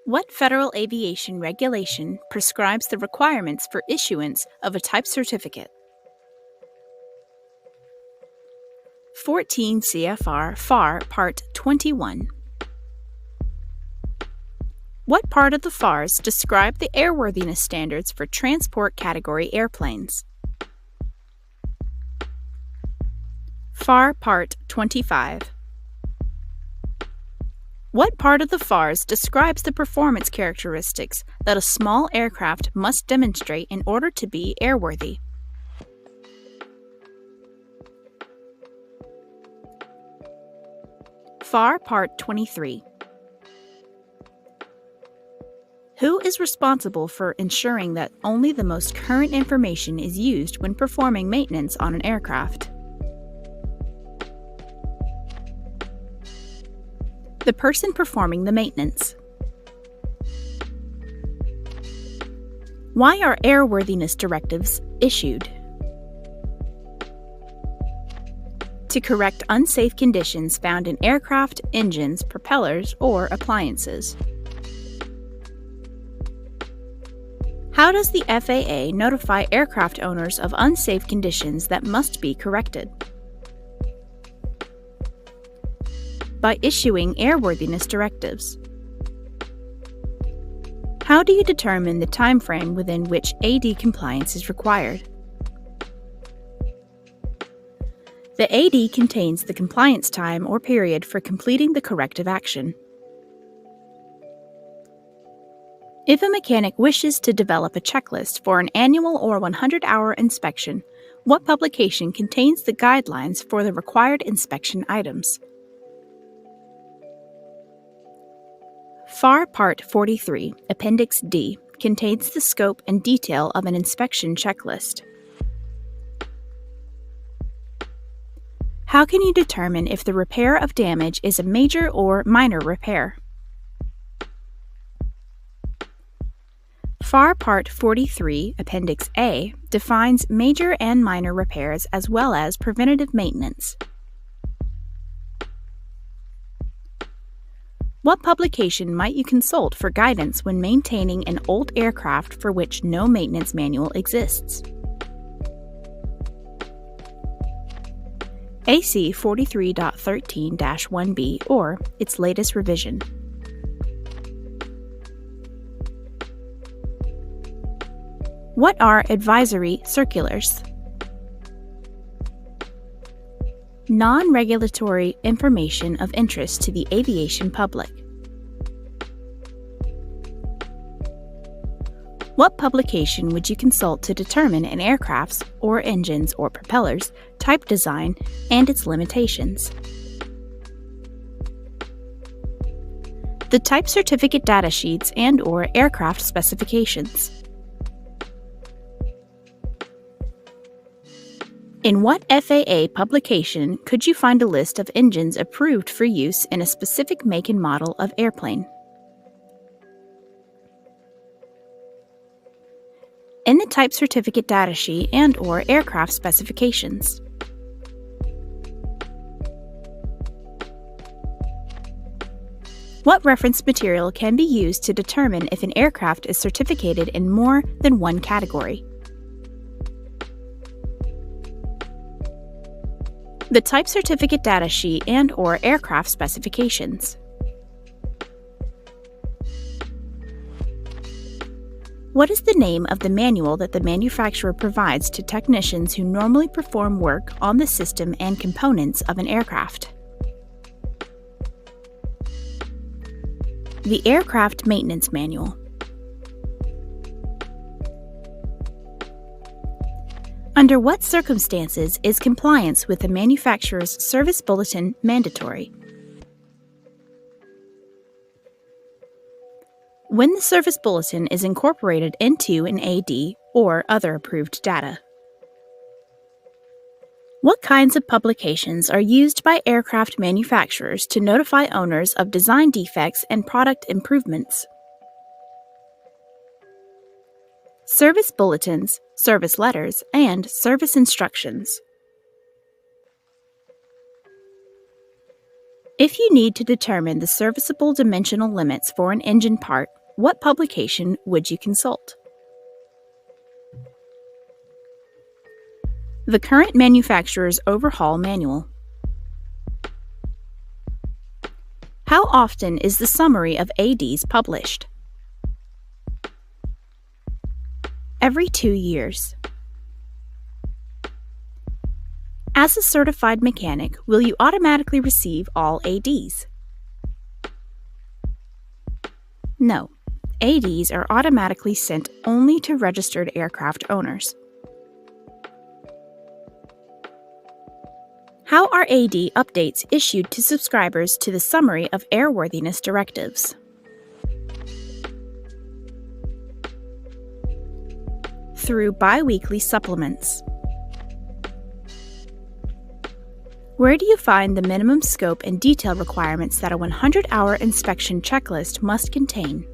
What federal aviation regulation prescribes the requirements for issuance of a type certificate? 14 CFR FAR Part 21. What part of the FARs describe the airworthiness standards for transport category airplanes? FAR Part 25. What part of the FARs describes the performance characteristics that a small aircraft must demonstrate in order to be airworthy? FAR Part 23. Who is responsible for ensuring that only the most current information is used when performing maintenance on an aircraft? The person performing the maintenance. Why are airworthiness directives issued? To correct unsafe conditions found in aircraft, engines, propellers, or appliances. How does the FAA notify aircraft owners of unsafe conditions that must be corrected? By issuing airworthiness directives. How do you determine the time frame within which AD compliance is required? The AD contains the compliance time or period for completing the corrective action. If a mechanic wishes to develop a checklist for an annual or 100-hour inspection, what publication contains the guidelines for the required inspection items? FAR Part 43, Appendix D, contains the scope and detail of an inspection checklist. How can you determine if the repair of damage is a major or minor repair? FAR Part 43, Appendix A, defines major and minor repairs as well as preventative maintenance. What publication might you consult for guidance when maintaining an old aircraft for which no maintenance manual exists? AC 43.13-1B or its latest revision. What are advisory circulars? Non-regulatory information of interest to the aviation public. What publication would you consult to determine an aircraft's or engines or propellers type design and its limitations? The type certificate data sheets and/or aircraft specifications. In what FAA publication could you find a list of engines approved for use in a specific make and model of airplane? In the type certificate data sheet and/or aircraft specifications. What reference material can be used to determine if an aircraft is certificated in more than one category? The type certificate data sheet and/or aircraft specifications. What is the name of the manual that the manufacturer provides to technicians who normally perform work on the system and components of an aircraft? The Aircraft Maintenance Manual. Under what circumstances is compliance with the manufacturer's service bulletin mandatory? When the service bulletin is incorporated into an AD or other approved data. What kinds of publications are used by aircraft manufacturers to notify owners of design defects and product improvements? Service bulletins, service letters, and service instructions. If you need to determine the serviceable dimensional limits for an engine part, what publication would you consult? The current manufacturer's overhaul manual. How often is the summary of ADs published? Every 2 years. As a certified mechanic, will you automatically receive all ADs? No. ADs are automatically sent only to registered aircraft owners. How are AD updates issued to subscribers to the summary of airworthiness directives? Through bi-weekly supplements. Where do you find the minimum scope and detail requirements that a 100-hour inspection checklist must contain?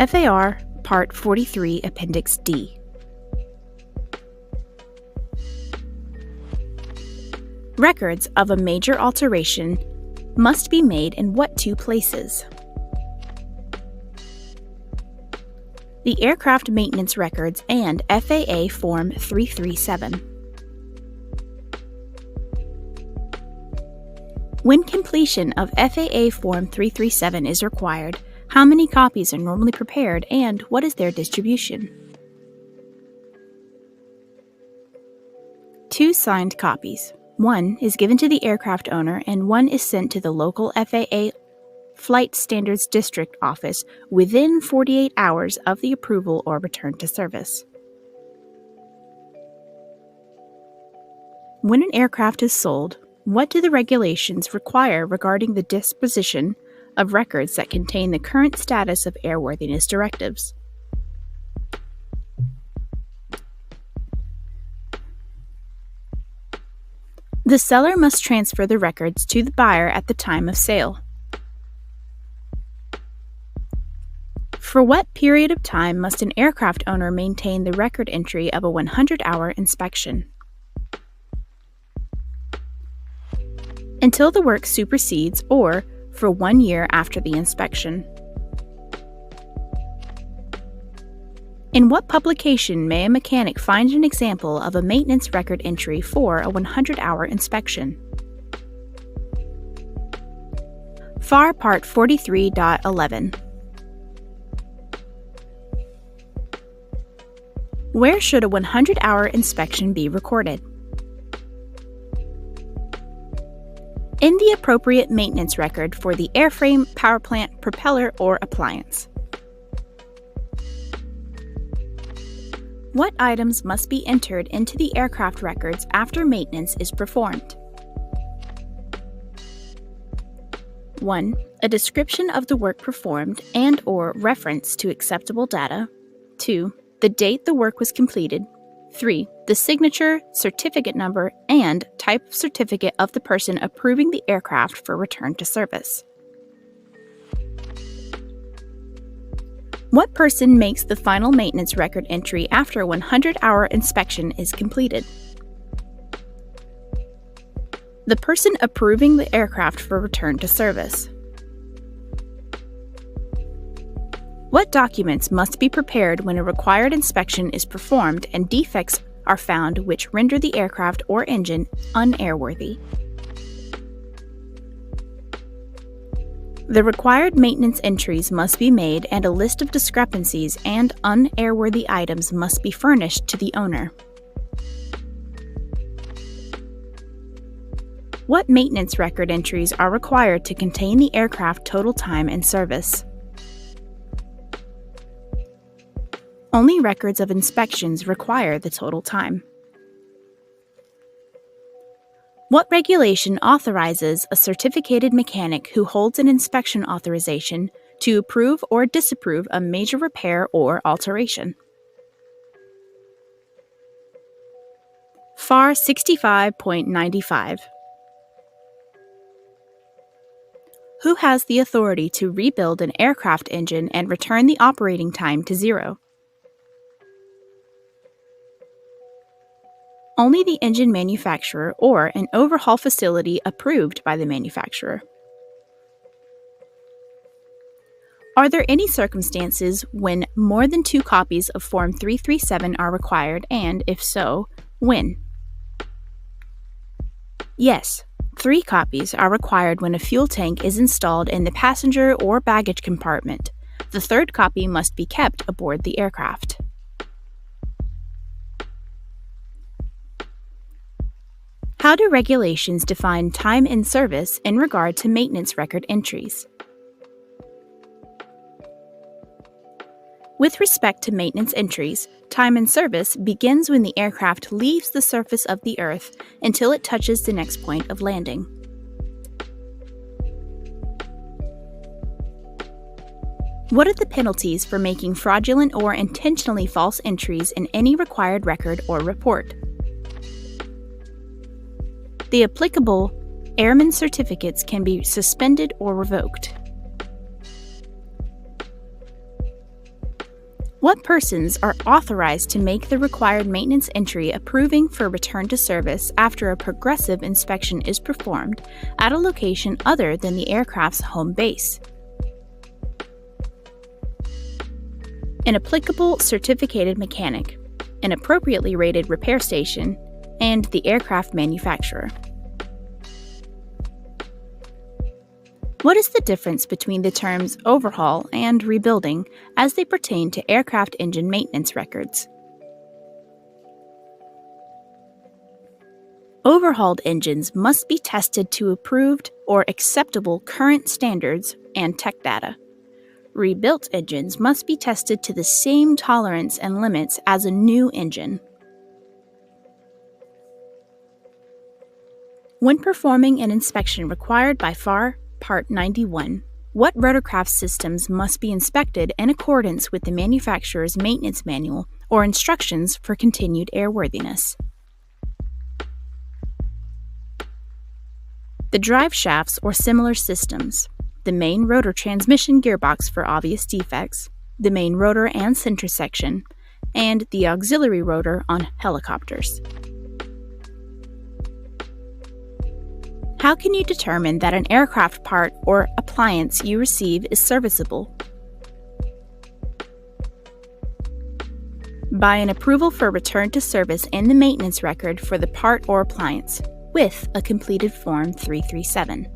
FAR Part 43, Appendix D. Records of a major alteration must be made in what 2 places? The Aircraft Maintenance Records and FAA Form 337. When completion of FAA Form 337 is required, how many copies are normally prepared and what is their distribution? 2 signed copies. 1 is given to the aircraft owner and 1 is sent to the local FAA Flight Standards District office within 48 hours of the approval or return to service. When an aircraft is sold, what do the regulations require regarding the disposition of records that contain the current status of airworthiness directives? The seller must transfer the records to the buyer at the time of sale. For what period of time must an aircraft owner maintain the record entry of a 100-hour inspection? Until the work supersedes or for 1 year after the inspection. In what publication may a mechanic find an example of a maintenance record entry for a 100-hour inspection? FAR Part 43.11. Where should a 100-hour inspection be recorded? In the appropriate maintenance record for the airframe, power plant, propeller, or appliance. What items must be entered into the aircraft records after maintenance is performed? 1. A description of the work performed and/or reference to acceptable data. 2. The date the work was completed. 3. The signature, certificate number, and type of certificate of the person approving the aircraft for return to service. What person makes the final maintenance record entry after a 100-hour inspection is completed? The person approving the aircraft for return to service. What documents must be prepared when a required inspection is performed and defects are found which render the aircraft or engine unairworthy? The required maintenance entries must be made and a list of discrepancies and unairworthy items must be furnished to the owner. What maintenance record entries are required to contain the aircraft total time and service? Only records of inspections require the total time. What regulation authorizes a certificated mechanic who holds an inspection authorization to approve or disapprove a major repair or alteration? FAR 65.95. Who has the authority to rebuild an aircraft engine and return the operating time to 0? Only the engine manufacturer or an overhaul facility approved by the manufacturer. Are there any circumstances when more than 2 copies of Form 337 are required, and, if so, when? Yes, 3 copies are required when a fuel tank is installed in the passenger or baggage compartment. The 3rd copy must be kept aboard the aircraft. How do regulations define time in service in regard to maintenance record entries? With respect to maintenance entries, time in service begins when the aircraft leaves the surface of the Earth until it touches the next point of landing. What are the penalties for making fraudulent or intentionally false entries in any required record or report? The applicable airman certificates can be suspended or revoked. What persons are authorized to make the required maintenance entry approving for return to service after a progressive inspection is performed at a location other than the aircraft's home base? An applicable certificated mechanic, an appropriately rated repair station, and the aircraft manufacturer. What is the difference between the terms overhaul and rebuilding as they pertain to aircraft engine maintenance records? Overhauled engines must be tested to approved or acceptable current standards and tech data. Rebuilt engines must be tested to the same tolerance and limits as a new engine. When performing an inspection required by FAR Part 91, what rotorcraft systems must be inspected in accordance with the manufacturer's maintenance manual or instructions for continued airworthiness? The drive shafts or similar systems, the main rotor transmission gearbox for obvious defects, the main rotor and center section, and the auxiliary rotor on helicopters. How can you determine that an aircraft part or appliance you receive is serviceable? By an approval for return to service in the maintenance record for the part or appliance, with a completed Form 337.